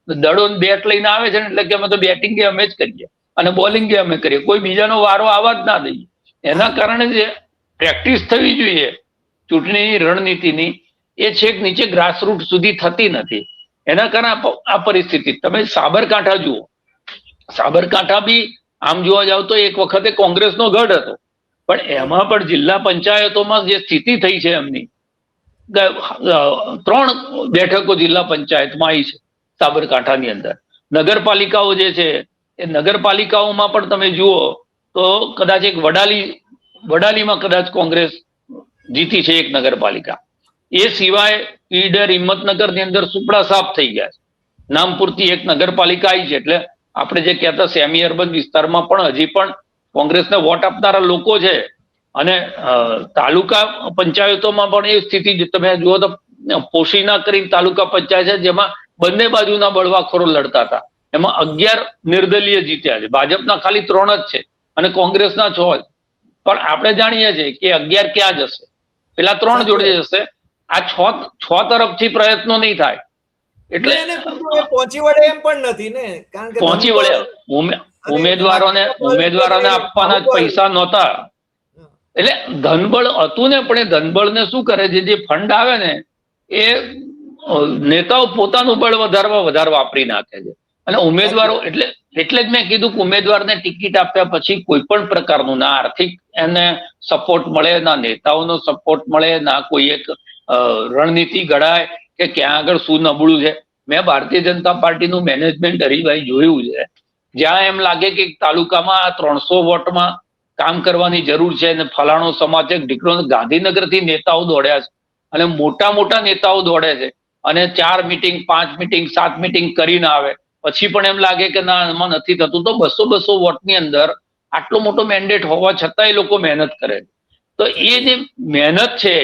Speaker 2: દડો બેટ લઈને આવે છે ને, એટલે કે અમે તો બેટિંગ અમે જ કરીએ અને બોલિંગ અમે કરીએ, કોઈ બીજાનો વારો આવવા જ ના દઈએ. એના કારણે જે પ્રેક્ટિસ થવી જોઈએ ચૂંટણીની રણનીતિની, એ છેક નીચે ગ્રાસરૂટ સુધી થતી નથી. એના કારણે આ પરિસ્થિતિ. તમે સાબરકાંઠા જુઓ, સાબરકાંઠા બી આમ જોવા જાવ તો એક વખતે કોંગ્રેસનો ગઢ હતો, પણ એમાં પણ જિલ્લા પંચાયતોમાં જે સ્થિતિ થઈ છે એમની, 3 બેઠકો જિલ્લા પંચાયતમાં આવી છે સાબરકાંઠાની અંદર. નગરપાલિકાઓ જે છે એ નગરપાલિકાઓમાં પણ તમે જુઓ તો કદાચ એક વડાલીમાં કદાચ કોંગ્રેસ જીતી છે એક નગરપાલિકા. એ સિવાય ઈડર, હિંમતનગરની અંદર સુપડા સાફ થઈ ગયા છે. નામ પૂરતી એક નગરપાલિકા આવી છે. એટલે આપણે જે કહેતા સેમી અર્બન વિસ્તારમાં પણ હજી પણ કોંગ્રેસને વોટ આપનારા લોકો છે. અને તાલુકા પંચાયતોમાં પણ એ સ્થિતિ તમે જુઓ તો પોશીના કરીને તાલુકા પંચાયત છે, જેમાં બંને બાજુના બળવાખોરો લડતા હતા. એમાં 11 નિર્દલીય જીત્યા છે. ભાજપના ખાલી 3 જ છે અને કોંગ્રેસના 6 જ. પણ આપણે જાણીએ છીએ કે 11 ક્યાં જશે, પેલા 3 જોડે જશે. આ 6 તરફથી પ્રયત્નો નહીં થાય એટલે
Speaker 1: પહોંચી વળે એમ પણ નથી ને, કારણ કે
Speaker 2: પહોંચી વળે ઉમેદવારોને આપવાના જ પૈસા નહોતા. એટલે ધનબળ હતું ને, પણ એ ધનબળને શું કરે છે, જે ફંડ આવે ને એ નેતાઓ પોતાનું બળ વધારે વાપરી નાખે છે. અને ઉમેદવારો એટલે જ મેં કીધું કે ઉમેદવારને ટિકિટ આપ્યા પછી કોઈ પણ પ્રકારનું ના આર્થિક એને સપોર્ટ મળે, ના નેતાઓનો સપોર્ટ મળે, ના કોઈ એક રણનીતિ ઘડાય કે ક્યાં આગળ શું નબળું છે. મેં ભારતીય જનતા પાર્ટીનું મેનેજમેન્ટ હરિભાઈ જોયું છે. જ્યાં એમ લાગે કે તાલુકામાં 300 વોટમાં કામ કરવાની જરૂર છે અને ફલાણો સમાજ છે, ઢીકણો, ગાંધીનગરથી નેતાઓ દોડ્યા છે અને મોટા નેતાઓ દોડે છે અને 4 મીટિંગ, 5 મીટિંગ, 7 મીટિંગ કરીને આવે. પછી પણ એમ લાગે કે ના, એમાં નથી થતું. તો 200 વોટની અંદર આટલો મોટો મેન્ડેટ હોવા છતાં એ લોકો મહેનત કરે. તો એ જે મહેનત છે,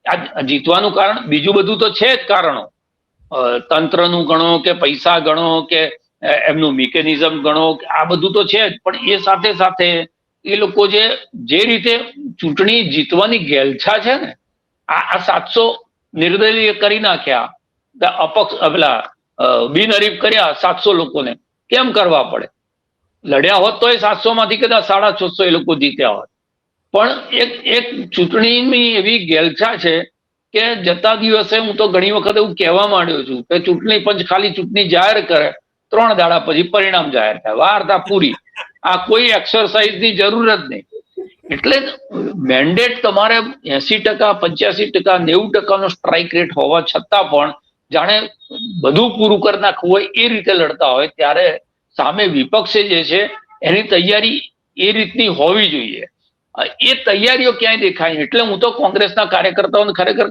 Speaker 2: આ જીતવાનું કારણ બીજું બધું તો છે જ કારણો, તંત્રનું ગણો કે પૈસા ગણો કે એમનું મિકેનિઝમ ગણો, આ બધું તો છે જ. પણ એ સાથે સાથે એ લોકો જે રીતે ચૂંટણી જીતવાની ગેલછા છે ને, આ 700 નિર્દલીય કરી નાખ્યા, અપક્ષ પેલા બિનહરીફ કર્યા 700 લોકોને, કેમ કરવા પડે? લડ્યા હોત તો એ 700 માંથી કદાચ 650 એ લોકો જીત્યા હોત. પણ એક ચૂંટણીની એવી ગેલછા છે કે જતા દિવસે હું તો ઘણી વખત એવું કહેવા માંડ્યો છું કે ચૂંટણી પંચ ખાલી ચૂંટણી જાહેર કરે, 3 દાડા પછી પરિણામ જાહેર થાય, વાર્તા પૂરી. આ કોઈ એક્સરસાઇઝની જરૂર જ નહીં. એટલે મેન્ડેટ તમારે 80%, 85%, 90% સ્ટ્રાઇક રેટ હોવા છતાં પણ જાણે બધું પૂરું કરી નાખવું હોય એ રીતે લડતા હોય, ત્યારે સામે વિપક્ષે જે છે એની તૈયારી એ રીતની હોવી જોઈએ. એ તૈયારીઓ ક્યાંય દેખાય. એટલે હું તો કોંગ્રેસના કાર્યકર્તાઓને ખરેખર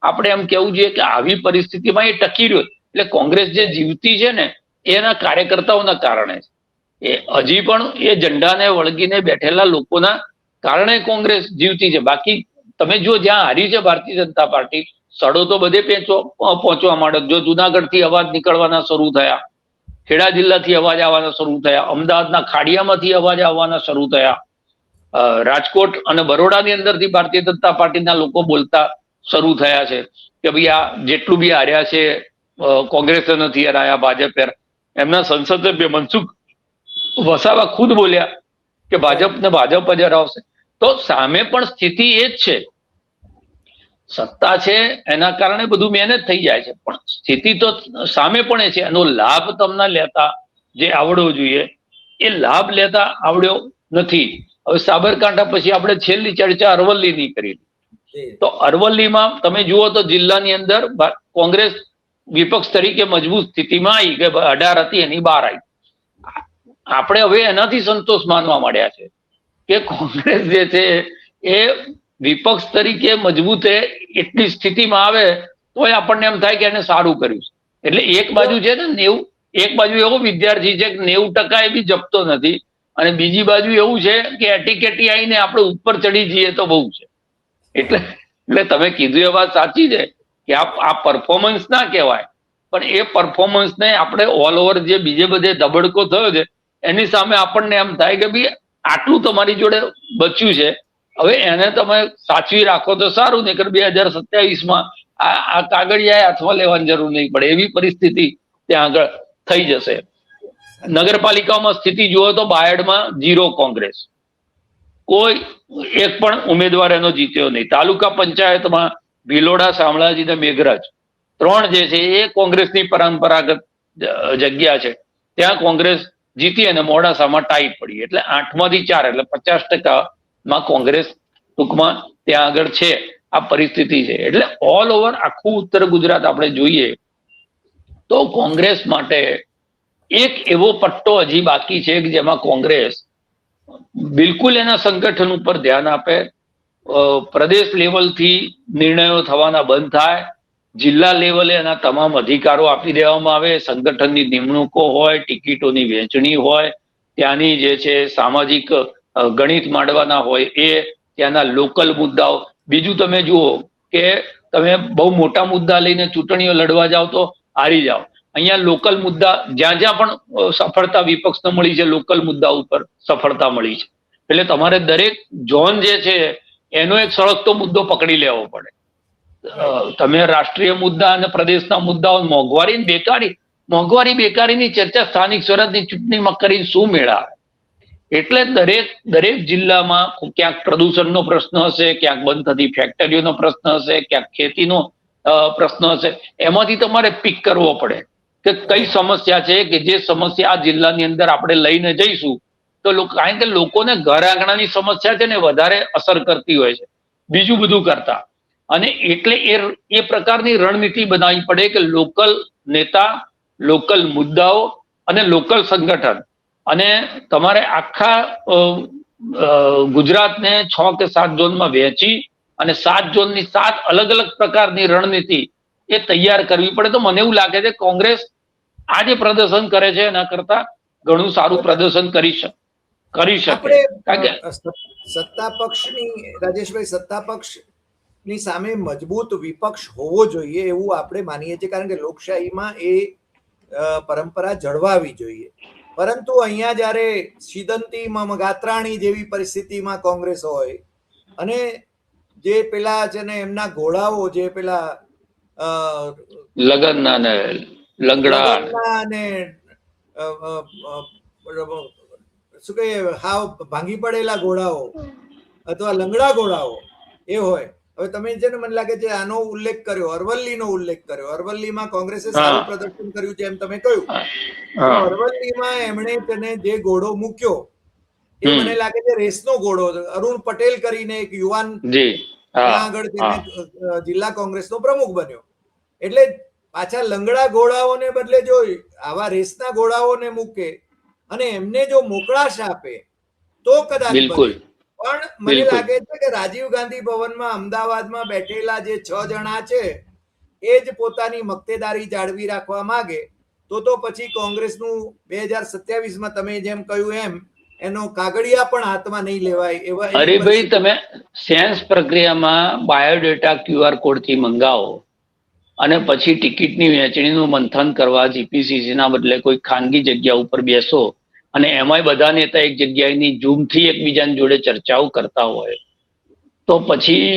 Speaker 2: આપણે એમ કેવું જોઈએ કે આવી પરિસ્થિતિમાં એ ટકી રહ્યો. એટલે કોંગ્રેસ જે જીવતી છે ને, એના કાર્યકર્તાઓના કારણે છે. એ હજી પણ એ ઝંડાને વળગીને બેઠેલા લોકોના કારણે કોંગ્રેસ જીવતી છે. બાકી તમે જો જ્યાં હારી છે ભારતીય જનતા પાર્ટી, સડો તો બધે પહોંચવા માંડે. જો જુનાગઢથી અવાજ નીકળવાના શરૂ થયા, ખેડા જિલ્લાથી અવાજ આવવાના શરૂ થયા, અમદાવાદના ખાડિયામાંથી અવાજ આવવાના શરૂ થયા, રાજકોટ અને બરોડાની અંદરથી ભારતીય જનતા પાર્ટીના લોકો બોલતા શરૂ થયા છે કે ભાઈ આ જેટલું બી હાર્યા છે કોંગ્રેસે નથી હરાયા, ભાજપે. એમના સંસદ સભ્ય મનસુખ વસાવા ખુદ બોલ્યા કે ભાજપ જ હરાવશે. તો સામે પણ સ્થિતિ એ જ છે. સત્તા છે એના કારણે બધું મહેનત થઈ જાય છે, પણ સ્થિતિ તો સામે પણ એ છે. એનો લાભ તમને લેતા જે આવડવો જોઈએ એ લાભ લેતા આવડ્યો નથી. હવે સાબરકાંઠા પછી આપણે છેલ્લી ચર્ચા અરવલ્લીની કરી. તો અરવલ્લીમાં તમે જુઓ તો જિલ્લાની અંદર કોંગ્રેસ વિપક્ષ તરીકે મજબૂત સ્થિતિમાં આવી કે 18 હતી એની 12 આવી. આપણે હવે એનાથી સંતોષ માનવા માંડ્યા છે કે કોંગ્રેસ જે છે એ વિપક્ષ તરીકે મજબૂત એટલી સ્થિતિમાં આવે તોય આપણને એમ થાય કે એને સારું કર્યું છે. એટલે એક બાજુ છે ને એક બાજુ એવો વિદ્યાર્થી છે કે 90% એ બી જપતો નથી, અને બીજી બાજુ એવું છે કે એટીકેટી આવીને આપણે ઉપર ચડી જઈએ તો બહુ છે. એટલે તમે કીધું એ વાત સાચી છે કે આ પરફોર્મન્સ ના કહેવાય, પણ એ પરફોર્મન્સને આપણે ઓલ ઓવર જે બીજે બધે ધબડકો થયો છે એની સામે આપણને એમ થાય કે ભાઈ આટલું તમારી જોડે બચ્યું છે, હવે એને તમે સાચવી રાખો તો સારું, નહીતર 2027માં આ કાગળિયા હાથમાં લેવાની જરૂર નહીં પડે એવી પરિસ્થિતિ ત્યાં આગળ થઈ જશે. નગરપાલિકામાં સ્થિતિ જુઓ તો બાયડમાં 0 કોંગ્રેસ, કોઈ એક પણ ઉમેદવાર એનો જીત્યો નહીં. તાલુકા પંચાયતમાં ભિલોડા, શામળાજી ને મેઘરજ 3 જે છે એ કોંગ્રેસની પરંપરાગત જગ્યા છે. ત્યાં કોંગ્રેસ જીતી અને મોડાસામાં ટાઈ પડી. એટલે 8માંથી 4 એટલે 50%માં કોંગ્રેસ ટૂંકમાં ત્યાં આગળ છે. આ પરિસ્થિતિ છે. એટલે ઓલ ઓવર આખું ઉત્તર ગુજરાત આપણે જોઈએ તો કોંગ્રેસ માટે એક એવો પટ્ટો હજી બાકી છે કે જેમાં કોંગ્રેસ બિલકુલ એના સંગઠન ઉપર ધ્યાન આપે, પ્રદેશ લેવલથી નિર્ણયો થવાના બંધ થાય, જિલ્લા લેવલે એના તમામ અધિકારો આપી દેવામાં આવે, સંગઠનની નિમણૂકો હોય, ટિકિટોની વહેંચણી હોય, ત્યાંની જે છે સામાજિક ગણિત માંડવાના હોય એ, ત્યાંના લોકલ મુદ્દાઓ. બીજું તમે જુઓ કે તમે બહુ મોટા મુદ્દા લઈને ચૂંટણીઓ લડવા જાઓ તો હારી જાઓ. અહીંયા લોકલ મુદ્દા જ્યાં જ્યાં પણ સફળતા વિપક્ષને મળી છે, લોકલ મુદ્દા ઉપર સફળતા મળી છે. એટલે તમારે દરેક ઝોન જે છે એનો એક સળગતો મુદ્દો પકડી લેવો પડે. તમે રાષ્ટ્રીય મુદ્દા અને પ્રદેશના મુદ્દાઓ, મોંઘવારી બેકારીની ચર્ચા સ્થાનિક સ્વરાજની ચૂંટણીમાં કરીને શું મેળા? એટલે દરેક જિલ્લામાં ક્યાંક પ્રદૂષણનો પ્રશ્ન હશે, ક્યાંક બંધ થતી ફેક્ટરીઓનો પ્રશ્ન હશે, ક્યાંક ખેતીનો પ્રશ્ન હશે. એમાંથી તમારે પીક કરવો પડે કે કઈ સમસ્યા છે કે જે સમસ્યા આ જિલ્લાની અંદર આપણે લઈને જઈશું તો કારણ કે લોકોને ઘર આંગણાની સમસ્યા છે ને વધારે અસર કરતી હોય છે બીજું બધું કરતા. અને એટલે એ પ્રકારની રણનીતિ બનાવવી પડે કે લોકલ નેતા, લોકલ મુદ્દાઓ અને લોકલ સંગઠન, અને તમારે આખા ગુજરાતને 6 કે 7 ઝોનમાં વહેંચી અને 7 ઝોનની 7 અલગ અલગ પ્રકારની રણનીતિ એ તૈયાર કરવી પડે. તો મને એવું લાગે છે કોંગ્રેસ આ જે પ્રદર્શન કરે છે એના કરતા ઘણું સારું પ્રદર્શન કરી શકે.
Speaker 1: આપણે સત્તા પક્ષની, રાજેશભાઈ, સત્તા પક્ષની સામે મજબૂત વિપક્ષ હોવો જોઈએ એવું આપણે માનીએ છીએ, કારણ કે લોકશાહીમાં એ પરંપરા જળવાવી જોઈએ. પરંતુ અહીંયા જ્યારે સિદંતી ગાત્રાણી જેવી પરિસ્થિતિમાં કોંગ્રેસ હોય અને જે પેલા છે ને એમના ઘોડાઓ, જે પેલા
Speaker 2: લગનના ને લંગડા
Speaker 1: અને શું કહીએ, હાવ ભાંગી પડેલા ઘોડાઓ અથવા લંગડા ઘોડાઓ એ હોય. હવે તમે છે ને મને લાગે છે આનો ઉલ્લેખ કર્યો, અરવલ્લીનો ઉલ્લેખ કર્યો. અરવલ્લીમાં કોંગ્રેસે સારું પ્રદર્શન કર્યું છે એમ તમે કહ્યું. અરવલ્લીમાં એમણે તેને જે ઘોડો મૂક્યો એ મને લાગે છે રેસનો ઘોડો, અરુણ પટેલ કરીને એક યુવાન ત્યાં આગળ જિલ્લા કોંગ્રેસનો પ્રમુખ બન્યો. એટલે પાછા લંગડા ઘોડાઓને બદલે જો આવા રેસના ઘોડાઓને મૂકે અને એમને જો મોકળાશ આપે તો કદાચ. પણ મને લાગે છે કે રાજીવ ગાંધી ભવનમાં અમદાવાદમાં બેઠેલા જે 6 જણા છે એ જ પોતાની મક્તેદારી જાળવી રાખવા માંગે તો પછી કોંગ્રેસનું 2027માં તમે જેમ કહ્યું એમ એનો કાગળિયા પણ હાથમાં નહીં લેવાય એવા.
Speaker 2: અરે ભાઈ, તમે સેન્સ પ્રક્રિયામાં બાયોડેટા QR કોડથી મંગાવો અને પછી ટિકિટની વહેંચણીનું મંથન કરવા જીપીસીસીના બદલે કોઈ ખાનગી જગ્યા ઉપર બેસો અને એમાંય બધા નેતા એક જગ્યાએની ઝૂમથી એકબીજાની જોડે ચર્ચાઓ કરતા હોય તો પછી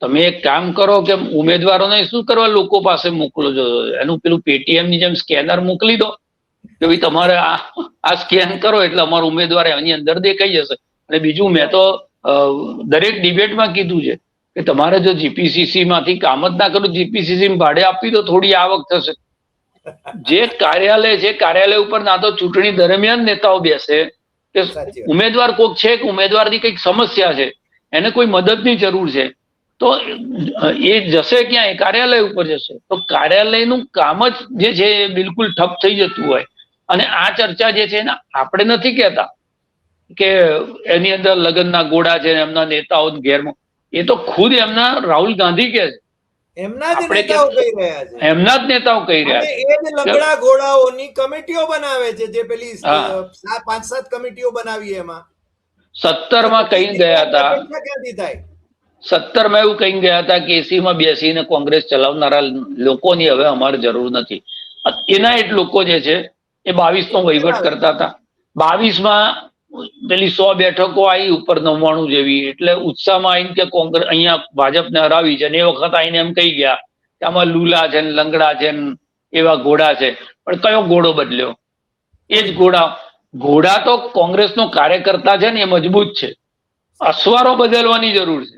Speaker 2: તમે એક કામ કરો કે ઉમેદવારોને શું કરવા લોકો પાસે મોકલો છો? એનું પેલું પેટીએમની જેમ સ્કેનર મોકલી દો કે ભાઈ તમારે આ સ્કેન કરો એટલે અમારો ઉમેદવાર એની અંદર દેખાઈ જશે. અને બીજું, મેં તો દરેક ડિબેટમાં કીધું છે કે તમારે જો જીપીસીસી માંથી કામ જ ના કરું, જીપીસીસી ભાડે આપી દો, થોડી આવક થશે. જે કાર્યાલય છે, કાર્યાલય ઉપર ના તો ચૂંટણી દરમિયાન નેતાઓ બેસે કે ઉમેદવાર કોક છે કે ઉમેદવારની કઈક સમસ્યા છે, એને કોઈ મદદની જરૂર છે, તો એ જશે ક્યાં? એ કાર્યાલય ઉપર જશે. તો કાર્યાલયનું કામ જ જે છે એ બિલકુલ ઠપ થઈ જતું હોય. અને આ ચર્ચા જે છે ને આપણે નથી કહેતા કે એની અંદર લગ્નના ગોળા છે, એમના નેતાઓ ઘેરમાં, એ તો ખુદ એમના રાહુલ ગાંધી કે છે,
Speaker 1: એમના જ નેતાઓ કહી રહ્યા છે.
Speaker 2: એમના જ નેતાઓ કહી રહ્યા છે.
Speaker 1: એ જ લંગડા ઘોડાઓની કમિટીઓ બનાવે છે, જે પેલી 5-7 કમિટીઓ બનાવી એમાં
Speaker 2: 17માં કઈ ગયા હતા,
Speaker 1: ક્યાંથી થાય?
Speaker 2: 17માં એવું કઈ ગયા હતા કે એસીમાં બેસીને કોંગ્રેસ ચલાવનારા લોકોની હવે અમારે જરૂર નથી. એના જ લોકો જે છે એ 22નો વહીવટ કરતા હતા. 22માં પેલી 100 બેઠકો આવી ઉપર 99 જેવી, એટલે ઉત્સાહમાં આવીને કે કોંગ્રેસ અહીંયા ભાજપને હરાવી છે. ને એ વખત આવીને એમ કહી ગયા કે આમાં લુલા છે ને લંગડા છે ને એવા ઘોડા છે. પણ કયો ઘોડો બદલ્યો? એ જ ઘોડા તો કોંગ્રેસનો કાર્યકર્તા છે ને એ મજબૂત છે, અસવારો બદલવાની જરૂર છે.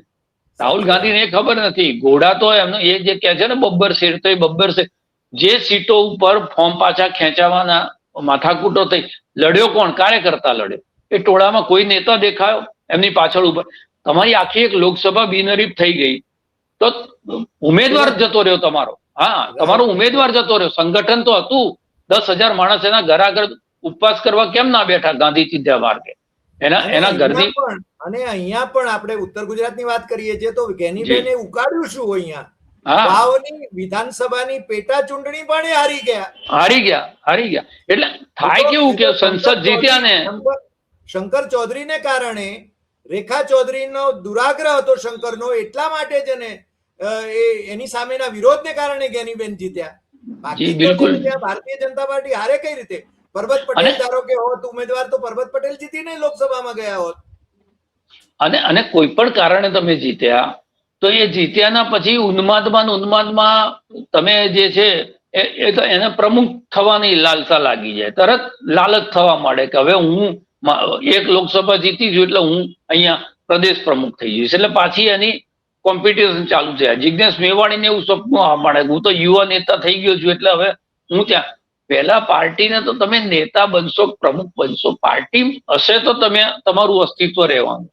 Speaker 2: રાહુલ ગાંધીને એ ખબર નથી. ઘોડા તો એમનો એ જે કહે છે ને બબ્બર શેર, તો એ બબ્બર શેર જે સીટો ઉપર ફોર્મ પાછા ખેંચાવાના માથાકૂટો થઈ, લડ્યો કોણ? કાર્યકર્તા લડ્યો. એ ટોળામાં કોઈ નેતા દેખાયો એમની પાછળ ઉપર? તમારી આખી એક લોકસભા બિનહરીફ થઈ ગઈ તો ઉમેદવાર જતો રહ્યો તમારો. તમારો ઉમેદવાર જતો રહ્યો. સંગઠન તો હતું 10,000 માણસ એના ઘર આગળ ઉપવાસ કરવા કેમ ના બેઠા ગાંધી ચિંધ્યા માર્ગે? એના ઘરની
Speaker 1: અને અહીંયા પણ આપણે ઉત્તર ગુજરાતની વાત કરીએ છીએ તો ગેનીબેને ઉકાળ્યું શું અહીંયા?
Speaker 2: હા,
Speaker 1: વાવની વિધાનસભાની પેટા ચૂંટણી પણ એ હારી ગયા.
Speaker 2: એટલે થાય કેવું કે સંસદ જીત્યા ને
Speaker 1: શંકર ચૌધરીને કારણે, રેખા ચૌધરીનો દુરાગ્રહ હતો શંકરનો, એટલા માટે જ ને એની સામેના વિરોધને કારણે ગેનીબેન જીત્યા. બાકી બિલકુલ ભારતીય જનતા પાર્ટી હારે કઈ રીતે? પરબત પટેલ ધારો કે હોત ઉમેદવાર તો પરબત પટેલ જીતીને લોકસભામાં ગયા હોત.
Speaker 2: અને કોઈ પણ કારણે તમે જીત્યા તો એ જીત્યાના પછી ઉન્માદમાં તમે જે છે એ તો એને પ્રમુખ થવાની લાલસા લાગી જાય, તરત લાલચ થવા માંડે કે હવે હું એક લોકસભા જીતી છું એટલે હું અહીંયા પ્રદેશ પ્રમુખ થઈ જઈશ. એટલે પાછી એની કોમ્પિટિશન ચાલુ છે. જિજ્ઞેશ મેવાણીને એવું સપનું આવવા માંડે હું તો યુવા નેતા થઈ ગયો છું એટલે હવે હું ત્યાં. પહેલા પાર્ટીને તો તમે નેતા બનશો, પ્રમુખ બનશો, પાર્ટી હશે તો તમે તમારું અસ્તિત્વ રહેવાનું.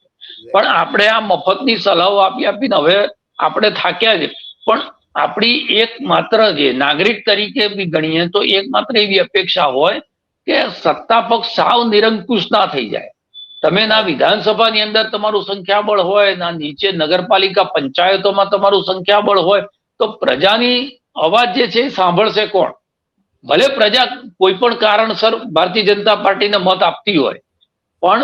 Speaker 2: પણ આપણે આ મફતની સલાહો આપીને હવે આપણે થાક્યા છે. પણ આપણી એક માત્ર જે નાગરિક તરીકે બી ગણીએ તો એક માત્ર એવી અપેક્ષા હોય કે સત્તા પક્ષ સાવ નિરંકુશ ના થઈ જાય. તમે ના વિધાનસભાની અંદર તમારું સંખ્યાબળ હોય, ના નીચે નગરપાલિકા પંચાયતોમાં તમારું સંખ્યાબળ હોય, તો પ્રજાની અવાજ જે છે એ સાંભળશે કોણ? ભલે પ્રજા કોઈ પણ કારણસર ભારતીય જનતા પાર્ટીને મત આપતી હોય, પણ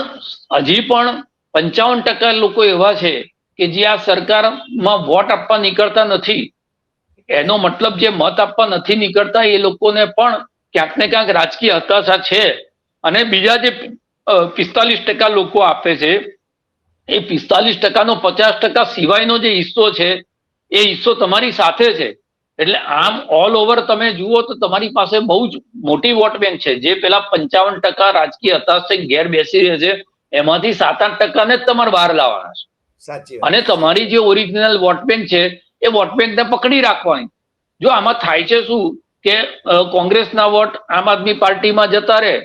Speaker 2: હજી પણ 55% લોકો એવા છે કે જે આ સરકારમાં વોટ આપવા નીકળતા નથી. એનો મતલબ જે મત આપવા નથી નીકળતા એ લોકોને પણ ક્યાંક ને ક્યાંક રાજકીય હતાશા છે. અને બીજા જે 45% લોકો આપે છે એ 45%નો 50% સિવાયનો જે હિસ્સો છે એ હિસ્સો તમારી સાથે છે. એટલે આમ ઓલ ઓવર તમે જુઓ તો તમારી પાસે બહુ જ મોટી વોટ બેંક છે. જે પેલા 55% રાજકીય હતાશ ઘેર બેસી રહે છે એમાંથી 7-8% જ તમારે બહાર લાવવાના છે. અને તમારી જે ઓરિજિનલ વોટ બેંક છે એ વોટ બેંકને પકડી રાખવાની. જો આમાં થાય છે શું કે કોંગ્રેસના વોટ આમ આદમી પાર્ટીમાં જતા રહે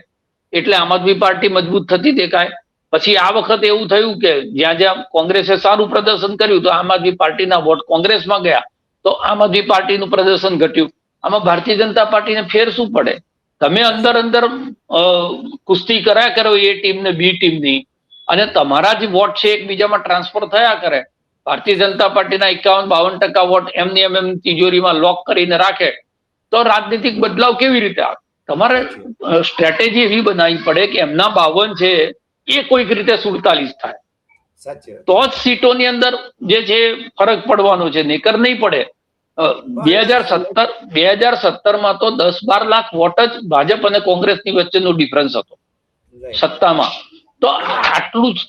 Speaker 2: એટલે આમ આદમી પાર્ટી મજબૂત થતી દેખાય. પછી આ વખતે એવું થયું કે જ્યાં જ્યાં કોંગ્રેસે સારું પ્રદર્શન કર્યું તો આમ આદમી પાર્ટીના વોટ કોંગ્રેસમાં ગયા તો આમ આદમી પાર્ટીનું પ્રદર્શન ઘટ્યું. આમાં ભારતીય જનતા પાર્ટીને ફેર શું પડે? તમે અંદર કુસ્તી કર્યા કરો એ ટીમ ને બી ટીમની, અને તમારા જે વોટ છે એકબીજામાં ટ્રાન્સફર થયા કરે. ભારતીય જનતા પાર્ટીના 51-52% વોટ એમ તિજોરીમાં લોક કરીને રાખે તો રાજનીતિક બદલાવ કેવી રીતે આવે? તમારે સ્ટ્રેટેજી એવી બનાવવી પડે કે એમના 52 છે એ કોઈક રીતે 47 થાય, તો જ સીટોની અંદર જે છે ફરક પડવાનો છે, નહીતર નહીં પડે. 2017માં તો 10-12 લાખ વોટ જ ભાજપ અને કોંગ્રેસની વચ્ચેનો ડિફરન્સ હતો સત્તામાં. તો આટલું જ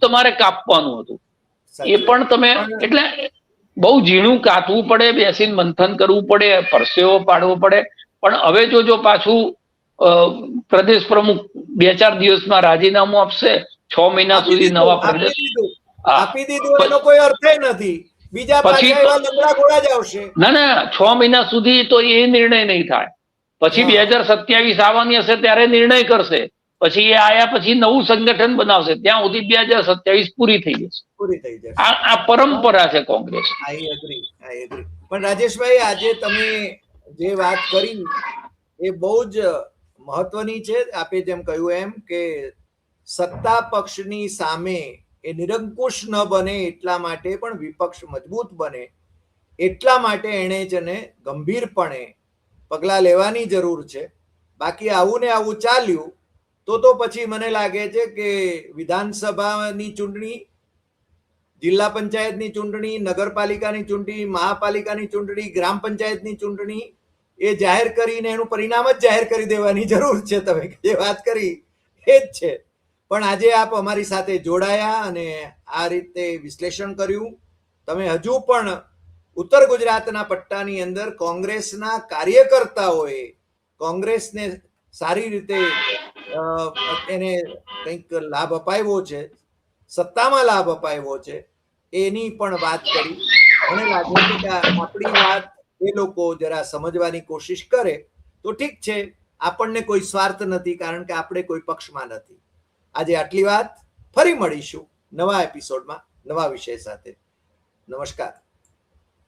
Speaker 2: તમારે કાપવાનું હતું. એ પણ તમે એટલે બહુ ઝીણું કાતવું પડે, બેસીને મંથન કરવું પડે, પરસેવો પાડવો પડે. પણ હવે જો પાછું પ્રદેશ પ્રમુખ 2-4 દિવસમાં રાજીનામું આપશે, 6 મહિના સુધી નવા પ્રદેશ
Speaker 1: આપી દીધું એનો કોઈ અર્થ નથી. બીજા
Speaker 2: પછી ના 6 મહિના સુધી તો એ નિર્ણય નહીં થાય. પછી 2027 આવવાની હશે ત્યારે નિર્ણય કરશે. પછી એ આયા પછી નવું સંગઠન બનાવશે, ત્યાં સુધી 2027 પૂરી થઈ જશે. આ પરંપરા છે કોંગ્રેસ.
Speaker 1: પણ રાજેશભાઈ, આજે તમે જે વાત કરી એ બહુ જ મહત્વની છે. આપે જેમ કહ્યું એમ કે સત્તા પક્ષની સામે એ નિરંકુશ ન બને એટલા માટે પણ વિપક્ષ મજબૂત બને એટલા માટે એને જ ગંભીરપણે પગલાં લેવાની જરૂર છે. બાકી આવું ને આવું ચાલ્યું તો પછી મને લાગે છે કે વિધાનસભાની ચૂંટણી, જિલ્લા પંચાયતની ચૂંટણી, નગરપાલિકાની ચૂંટણી, મહાપાલિકાની ચૂંટણી, ગ્રામ પંચાયતની ચૂંટણી એ જાહેર કરીને એનું પરિણામ જ જાહેર કરી દેવાની જરૂર છે. તમે જે વાત કરી એ જ છે. પણ આજે આપ અમારી સાથે જોડાયા અને આ રીતે વિશ્લેષણ કર્યું. તમે હજુ પણ ઉત્તર ગુજરાતના પટ્ટાની અંદર કોંગ્રેસના કાર્યકર્તાઓએ કોંગ્રેસને સારી રીતે એને કંઈક લાભ અપાવ્યો છે, સત્તામાં લાભ અપાવ્યો છે, એની પણ વાત કરી. મને લાગે છે કે આપણી વાત એ લોકો જરા સમજવાની કોશિશ કરે તો ઠીક છે. આપણને કોઈ સ્વાર્થ નથી, કારણ કે આપણે કોઈ પક્ષમાં નથી. આજે આટલી વાત. ફરી મળીશું નવા એપિસોડમાં નવા વિષય સાથે. નમસ્કાર.